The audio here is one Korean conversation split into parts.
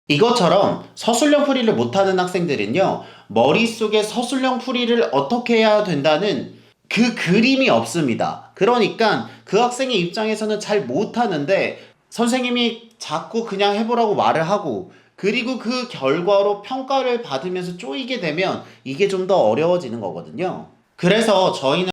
이것처럼 서술형 풀이를 못하는 학생들은요, 머릿속에 서술형 풀이를 어떻게 해야 된다는 그 그림이 없습니다. 그러니까 그 학생의 입장에서는 잘 못하는데 선생님이 자꾸 그냥 해보라고 말을 하고, 그리고 그 결과로 평가를 받으면서 쪼이게 되면 이게 좀 더 어려워지는 거거든요. 그래서 저희는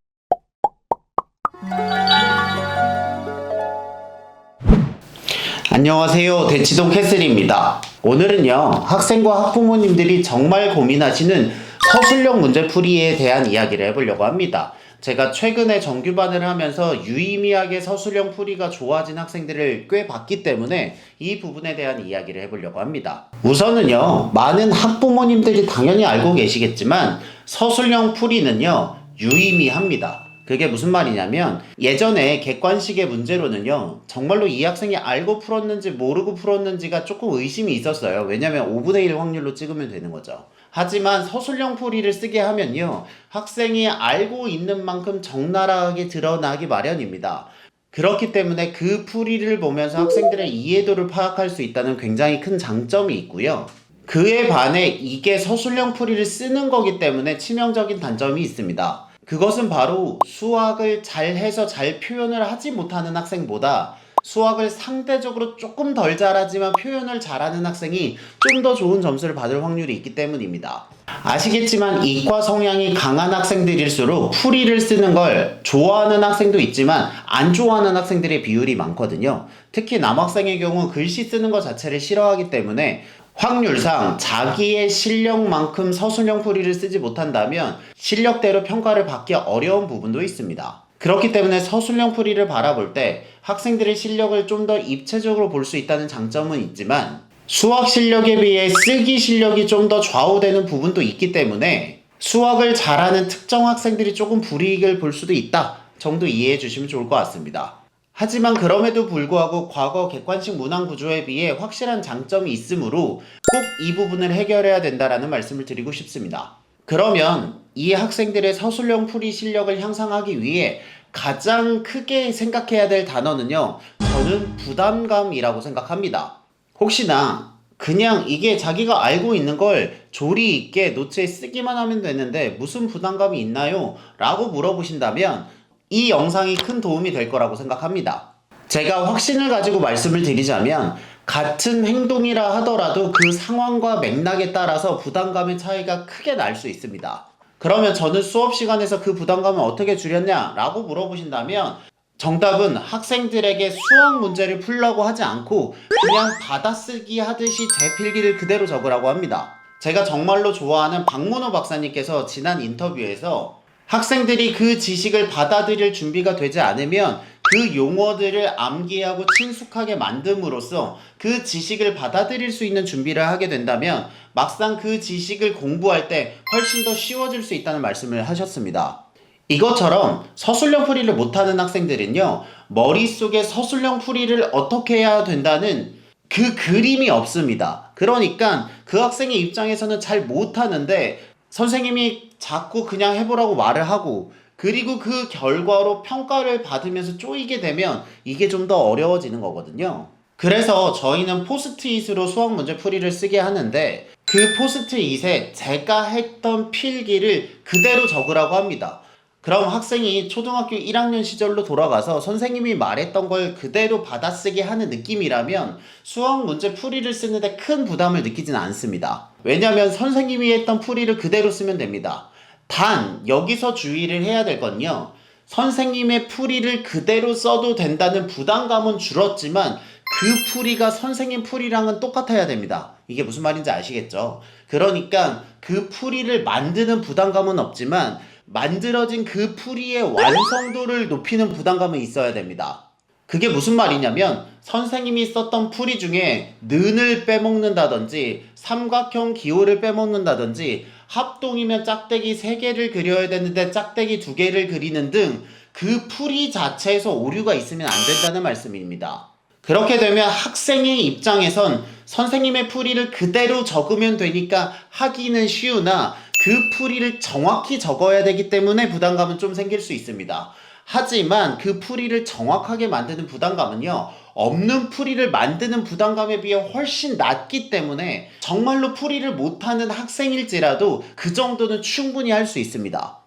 안녕하세요, 대치동 캐슬입니다. 오늘은요, 학생과 학부모님들이 정말 고민하시는 서술형 문제풀이에 대한 이야기를 해보려고 합니다. 제가 최근에 정규반을 하면서 유의미하게 서술형 풀이가 좋아진 학생들을 꽤 봤기 때문에 이 부분에 대한 이야기를 해보려고 합니다. 우선은요, 많은 학부모님들이 당연히 알고 계시겠지만 서술형 풀이는요, 유의미합니다. 그게 무슨 말이냐면, 예전에 객관식의 문제로는요, 정말로 이 학생이 알고 풀었는지 모르고 풀었는지가 조금 의심이 있었어요. 왜냐면 5분의 1 확률로 찍으면 되는 거죠. 하지만 서술형 풀이를 쓰게 하면요, 학생이 알고 있는 만큼 적나라하게 드러나기 마련입니다. 그렇기 때문에 그 풀이를 보면서 학생들의 이해도를 파악할 수 있다는 굉장히 큰 장점이 있고요. 그에 반해 이게 서술형 풀이를 쓰는 거기 때문에 치명적인 단점이 있습니다. 그것은 바로 수학을 잘해서 잘 표현을 하지 못하는 학생보다 수학을 상대적으로 조금 덜 잘하지만 표현을 잘하는 학생이 좀 더 좋은 점수를 받을 확률이 있기 때문입니다. 아시겠지만 이과 성향이 강한 학생들일수록 풀이를 쓰는 걸 좋아하는 학생도 있지만 안 좋아하는 학생들의 비율이 많거든요. 특히 남학생의 경우 글씨 쓰는 것 자체를 싫어하기 때문에 확률상 자기의 실력만큼 서술형 풀이를 쓰지 못한다면 실력대로 평가를 받기 어려운 부분도 있습니다. 그렇기 때문에 서술형 풀이를 바라볼 때 학생들의 실력을 좀 더 입체적으로 볼 수 있다는 장점은 있지만 수학 실력에 비해 쓰기 실력이 좀 더 좌우되는 부분도 있기 때문에 수학을 잘하는 특정 학생들이 조금 불이익을 볼 수도 있다 정도 이해해 주시면 좋을 것 같습니다. 하지만 그럼에도 불구하고 과거 객관식 문항 구조에 비해 확실한 장점이 있으므로 꼭 이 부분을 해결해야 된다라는 말씀을 드리고 싶습니다. 그러면 이 학생들의 서술형 풀이 실력을 향상하기 위해 가장 크게 생각해야 될 단어는요, 저는 부담감이라고 생각합니다. 혹시나 그냥 이게 자기가 알고 있는 걸 조리 있게 노트에 쓰기만 하면 되는데 무슨 부담감이 있나요? 라고 물어보신다면 이 영상이 큰 도움이 될 거라고 생각합니다. 제가 확신을 가지고 말씀을 드리자면 같은 행동이라 하더라도 그 상황과 맥락에 따라서 부담감의 차이가 크게 날 수 있습니다. 그러면 저는 수업 시간에서 그 부담감을 어떻게 줄였냐? 라고 물어보신다면 정답은 학생들에게 수학 문제를 풀려고 하지 않고 그냥 받아쓰기 하듯이 제 필기를 그대로 적으라고 합니다. 제가 정말로 좋아하는 박문호 박사님께서 지난 인터뷰에서 학생들이 그 지식을 받아들일 준비가 되지 않으면 그 용어들을 암기하고 친숙하게 만듦으로써 그 지식을 받아들일 수 있는 준비를 하게 된다면 막상 그 지식을 공부할 때 훨씬 더 쉬워질 수 있다는 말씀을 하셨습니다. 이것처럼 서술형 풀이를 못하는 학생들은요, 머릿속에 서술형 풀이를 어떻게 해야 된다는 그 그림이 없습니다. 그러니까 그 학생의 입장에서는 잘 못하는데 선생님이 자꾸 그냥 해보라고 말을 하고, 그리고 그 결과로 평가를 받으면서 쪼이게 되면 이게 좀 더 어려워지는 거거든요. 그래서 저희는 포스트잇으로 수학 문제 풀이를 쓰게 하는데 그 포스트잇에 제가 했던 필기를 그대로 적으라고 합니다. 그럼 학생이 초등학교 1학년 시절로 돌아가서 선생님이 말했던 걸 그대로 받아쓰게 하는 느낌이라면 수학 문제 풀이를 쓰는데 큰 부담을 느끼진 않습니다. 왜냐하면 선생님이 했던 풀이를 그대로 쓰면 됩니다. 단 여기서 주의를 해야 될 건요, 선생님의 풀이를 그대로 써도 된다는 부담감은 줄었지만 그 풀이가 선생님 풀이랑은 똑같아야 됩니다. 이게 무슨 말인지 아시겠죠? 그러니까 그 풀이를 만드는 부담감은 없지만 만들어진 그 풀이의 완성도를 높이는 부담감은 있어야 됩니다. 그게 무슨 말이냐면 선생님이 썼던 풀이 중에 는을 빼먹는다든지 삼각형 기호를 빼먹는다든지 합동이면 짝대기 3개를 그려야 되는데 짝대기 2개를 그리는 등 그 풀이 자체에서 오류가 있으면 안 된다는 말씀입니다. 그렇게 되면 학생의 입장에선 선생님의 풀이를 그대로 적으면 되니까 하기는 쉬우나 그 풀이를 정확히 적어야 되기 때문에 부담감은 좀 생길 수 있습니다. 하지만 그 풀이를 정확하게 만드는 부담감은요, 없는 풀이를 만드는 부담감에 비해 훨씬 낮기 때문에 정말로 풀이를 못하는 학생일지라도 그 정도는 충분히 할 수 있습니다.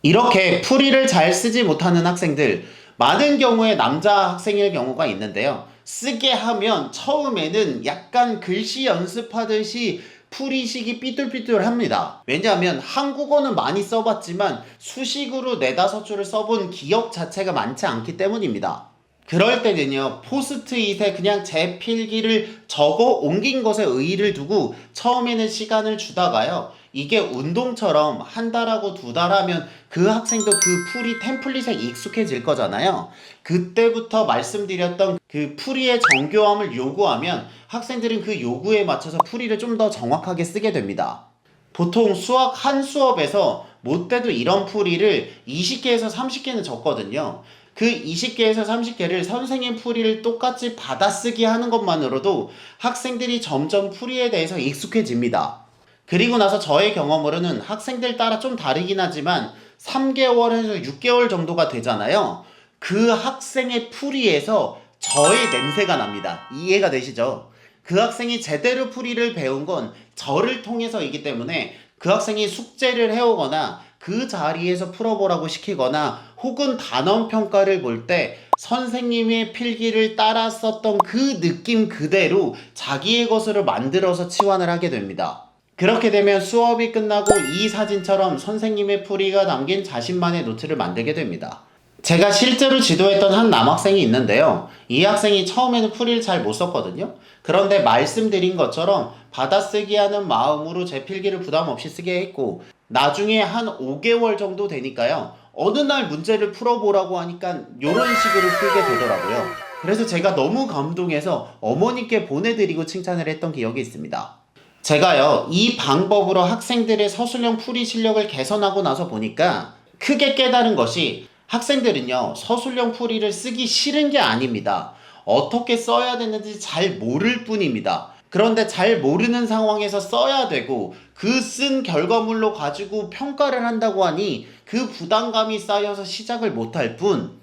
이렇게 풀이를 잘 쓰지 못하는 학생들, 많은 경우에 남자 학생일 경우가 있는데요. 쓰게 하면 처음에는 약간 글씨 연습하듯이 풀이식이 삐뚤삐뚤합니다. 왜냐하면 한국어는 많이 써봤지만 수식으로 네다섯 줄을 써본 기억 자체가 많지 않기 때문입니다. 그럴 때는요, 포스트잇에 그냥 제 필기를 적어 옮긴 것에 의의를 두고 처음에는 시간을 주다가요, 이게 운동처럼 한 달하고 두 달 하면 그 학생도 그 풀이 템플릿에 익숙해질 거잖아요. 그때부터 말씀드렸던 그 풀이의 정교함을 요구하면 학생들은 그 요구에 맞춰서 풀이를 좀 더 정확하게 쓰게 됩니다. 보통 수학 한 수업에서 못돼도 이런 풀이를 20개에서 30개는 적거든요. 그 20개에서 30개를 선생님 풀이를 똑같이 받아쓰기 하는 것만으로도 학생들이 점점 풀이에 대해서 익숙해집니다. 그리고 나서 저의 경험으로는 학생들 따라 좀 다르긴 하지만 3개월에서 6개월 정도가 되잖아요. 그 학생의 풀이에서 저의 냄새가 납니다. 이해가 되시죠? 그 학생이 제대로 풀이를 배운 건 저를 통해서이기 때문에 그 학생이 숙제를 해오거나 그 자리에서 풀어보라고 시키거나 혹은 단원 평가를 볼 때 선생님의 필기를 따라 썼던 그 느낌 그대로 자기의 것으로 만들어서 치환을 하게 됩니다. 그렇게 되면 수업이 끝나고 이 사진처럼 선생님의 풀이가 담긴 자신만의 노트를 만들게 됩니다. 제가 실제로 지도했던 한 남학생이 있는데요. 이 학생이 처음에는 풀이를 잘 못 썼거든요. 그런데 말씀드린 것처럼 받아쓰기 하는 마음으로 제 필기를 부담 없이 쓰게 했고, 나중에 한 5개월 정도 되니까요, 어느 날 문제를 풀어보라고 하니까 이런 식으로 풀게 되더라고요. 그래서 제가 너무 감동해서 어머니께 보내드리고 칭찬을 했던 기억이 있습니다. 제가요, 이 방법으로 학생들의 서술형 풀이 실력을 개선하고 나서 보니까 크게 깨달은 것이, 학생들은요, 서술형 풀이를 쓰기 싫은 게 아닙니다. 어떻게 써야 되는지 잘 모를 뿐입니다. 그런데 잘 모르는 상황에서 써야 되고 그 쓴 결과물로 가지고 평가를 한다고 하니 그 부담감이 쌓여서 시작을 못할 뿐,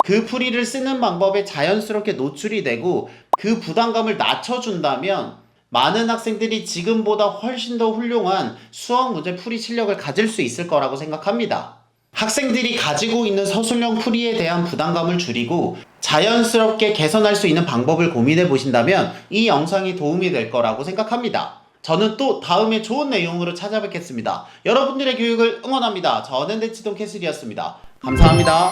그 풀이를 쓰는 방법에 자연스럽게 노출이 되고 그 부담감을 낮춰준다면 많은 학생들이 지금보다 훨씬 더 훌륭한 수학 문제 풀이 실력을 가질 수 있을 거라고 생각합니다. 학생들이 가지고 있는 서술형 풀이에 대한 부담감을 줄이고 자연스럽게 개선할 수 있는 방법을 고민해 보신다면 이 영상이 도움이 될 거라고 생각합니다. 저는 또 다음에 좋은 내용으로 찾아뵙겠습니다. 여러분들의 교육을 응원합니다. 저는 대치동 캐슬이었습니다. 감사합니다.